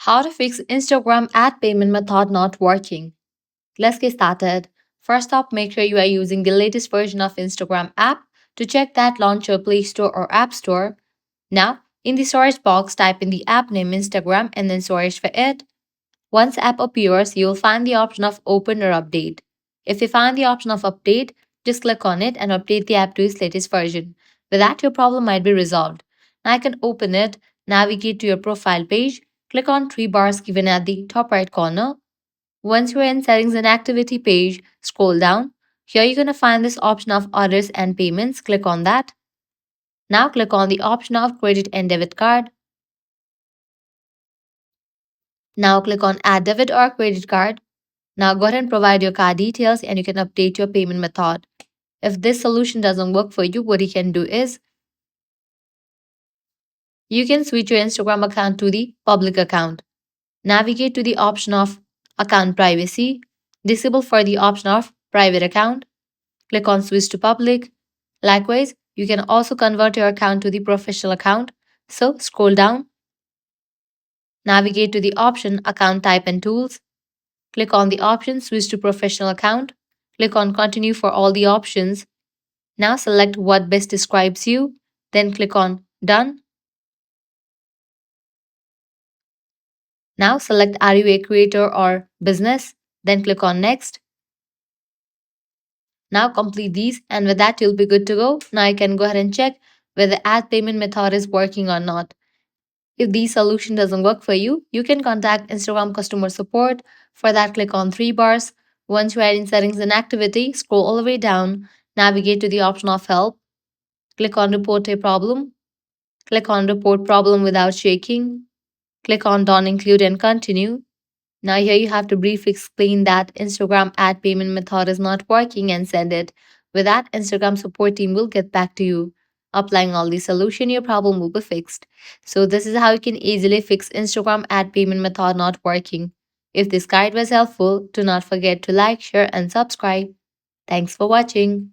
How to fix Instagram ad payment method not working. Let's get started. First up, make sure you are using the latest version of Instagram app. To check that, launch your Play Store or App Store. Now, in the search box, type in the app name Instagram and then search for it. Once the app appears, you will find the option of Open or Update. If you find the option of Update, just click on it and update the app to its latest version. With that, your problem might be resolved. Now I can open it, navigate to your profile page, click on three bars given at the top right corner. Once you're in Settings and Activity page, scroll down. Here you're going to find this option of Orders and Payments. Click on that. Now click on the option of Credit and Debit Card. Now click on Add Debit or Credit Card. Now go ahead and provide your card details and you can update your payment method. If this solution doesn't work for you, what you can do is you can switch your Instagram account to the public account. Navigate to the option of Account Privacy. Disable for the option of Private Account. Click on Switch to Public. Likewise, you can also convert your account to the professional account. So scroll down. Navigate to the option Account Type and Tools. Click on the option Switch to Professional Account. Click on Continue for all the options. Now select what best describes you. Then click on Done. Now select Are you a creator or business? Then click on Next. Now complete these and with that you'll be good to go. Now you can go ahead and check whether the ad payment method is working or not. If the solution doesn't work for you, you can contact Instagram customer support. For that, click on three bars. Once you are in Settings and Activity, scroll all the way down, navigate to the option of Help. Click on Report a Problem. Click on Report Problem without shaking. Click on Don't Include and Continue. Now here you have to briefly explain that Instagram ad payment method is not working and send it. With that, Instagram support team will get back to you. Applying all the solution, your problem will be fixed. So this is how you can easily fix Instagram ad payment method not working. If this guide was helpful, do not forget to like, share and subscribe. Thanks for watching.